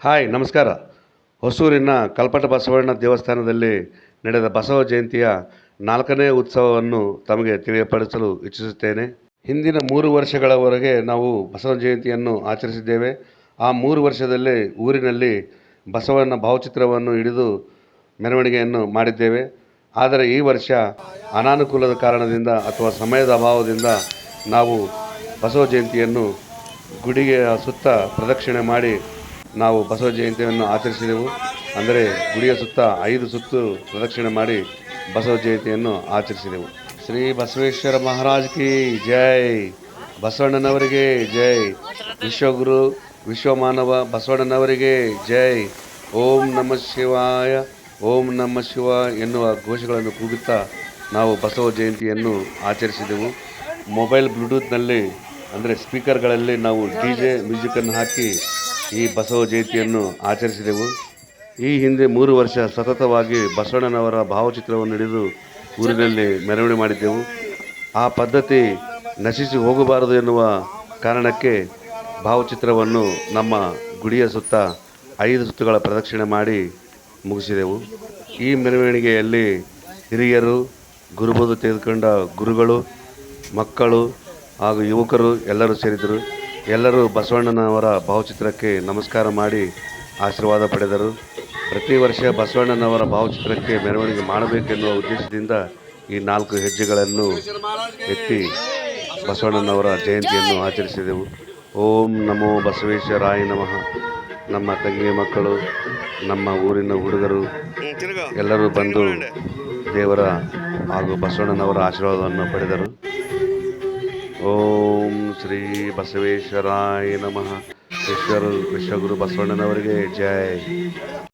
Hi ನಮಸ್ಕಾರ. ಹೊಸೂರಿನ ಕಲ್ಪಟ ಬಸವಣ್ಣ ದೇವಸ್ಥಾನದಲ್ಲಿ ನಡೆದ ಬಸವ ಜಯಂತಿಯ 4ನೇ ಉತ್ಸವವನ್ನು ತಮಗೆ ತಿಳಿಯಪಡಿಸಲು ಇಚ್ಛಿಸುತ್ತೇನೆ. ಹಿಂದಿನ 3 ವರ್ಷಗಳವರೆಗೆ ನಾವು ಬಸವ ಜಯಂತಿಯನ್ನು ಆಚರಿಸಿದ್ದೇವೆ. ಆ 3 ವರ್ಷದಲ್ಲಿ ಊರಿನಲ್ಲಿ ಬಸವನ ಭಾವಚಿತ್ರವನ್ನು ಹಿಡಿದು ಮೆರವಣಿಗೆಯನ್ನು ಮಾಡಿದ್ದೇವೆ. ಆದರೆ ಈ ವರ್ಷ ಅನಾನುಕೂಲದ ಕಾರಣದಿಂದ ಅಥವಾ ಸಮಯದ ಅಭಾವದಿಂದ ನಾವು ಬಸವ ಜಯಂತಿಯನ್ನು ಗುಡಿಯ ಸುತ್ತ ಪ್ರದಕ್ಷಿಣೆ ಮಾಡಿ ನಾವು ಬಸವ ಜಯಂತಿಯನ್ನು ಆಚರಿಸಿದೆವು. ಅಂದರೆ ಗುಡಿಯ ಸುತ್ತ 5 ಸುತ್ತು ಪ್ರದಕ್ಷಿಣೆ ಮಾಡಿ ಬಸವ ಜಯಂತಿಯನ್ನು ಆಚರಿಸಿದೆವು. ಶ್ರೀ ಬಸವೇಶ್ವರ ಮಹಾರಾಜ್ ಕಿ ಜೈ, ಬಸವಣ್ಣನವರಿಗೆ ಜೈ, ವಿಶ್ವಗುರು ವಿಶ್ವಮಾನವ ಬಸವಣ್ಣನವರಿಗೆ ಜೈ, ಓಂ ನಮಃ ಶಿವಾಯ, ಓಂ ನಮಃ ಶಿವಾಯ ಎನ್ನುವ ಘೋಷಗಳನ್ನು ಕೂಗುತ್ತಾ ನಾವು ಬಸವ ಜಯಂತಿಯನ್ನು ಆಚರಿಸಿದೆವು. ಮೊಬೈಲ್ ಬ್ಲೂಟೂತ್ನಲ್ಲಿ ಅಂದರೆ ಸ್ಪೀಕರ್ಗಳಲ್ಲಿ ನಾವು DJ ಮ್ಯೂಸಿಕನ್ನು ಹಾಕಿ ಈ ಬಸವ ಜಯಂತಿಯನ್ನು ಆಚರಿಸಿದೆವು. ಈ ಹಿಂದೆ 3 ವರ್ಷ ಸತತವಾಗಿ ಬಸವಣ್ಣನವರ ಭಾವಚಿತ್ರವನ್ನು ಹಿಡಿದು ಊರಿನಲ್ಲಿ ಮೆರವಣಿಗೆ ಮಾಡಿದ್ದೆವು. ಆ ಪದ್ಧತಿ ನಶಿಸಿ ಹೋಗಬಾರದು ಎನ್ನುವ ಕಾರಣಕ್ಕೆ ಭಾವಚಿತ್ರವನ್ನು ನಮ್ಮ ಗುಡಿಯ ಸುತ್ತ 5 ಸುತ್ತುಗಳ ಪ್ರದಕ್ಷಿಣೆ ಮಾಡಿ ಮುಗಿಸಿದೆವು. ಈ ಮೆರವಣಿಗೆಯಲ್ಲಿ ಹಿರಿಯರು, ಗುರುಬೋಧ ತೆಗೆದುಕೊಂಡ ಗುರುಗಳು, ಮಕ್ಕಳು ಹಾಗೂ ಯುವಕರು ಎಲ್ಲರೂ ಸೇರಿದರು. ಎಲ್ಲರೂ ಬಸವಣ್ಣನವರ ಭಾವಚಿತ್ರಕ್ಕೆ ನಮಸ್ಕಾರ ಮಾಡಿ ಆಶೀರ್ವಾದ ಪಡೆದರು. ಪ್ರತಿ ವರ್ಷ ಬಸವಣ್ಣನವರ ಭಾವಚಿತ್ರಕ್ಕೆ ಮೆರವಣಿಗೆ ಮಾಡಬೇಕೆನ್ನುವ ಉದ್ದೇಶದಿಂದ ಈ 4 ಹೆಜ್ಜೆಗಳನ್ನು ಎತ್ತಿ ಬಸವಣ್ಣನವರ ಜಯಂತಿಯನ್ನು ಆಚರಿಸಿದೆವು. ಓಂ ನಮೋ ಬಸವೇಶ್ವರಾಯ ನಮಃ. ನಮ್ಮ ತಂಗಿ ಮಕ್ಕಳು, ನಮ್ಮ ಊರಿನ ಹುಡುಗರು ಎಲ್ಲರೂ ಬಂದು ದೇವರ ಹಾಗೂ ಬಸವಣ್ಣನವರ ಆಶೀರ್ವಾದವನ್ನು ಪಡೆದರು. ಓಂ ಶ್ರೀ ಬಸವೇಶ್ವರಾಯ ನಮಃ. ವಿಶ್ವಗುರು ಬಸವಣ್ಣನವರಿಗೆ ಜೈ.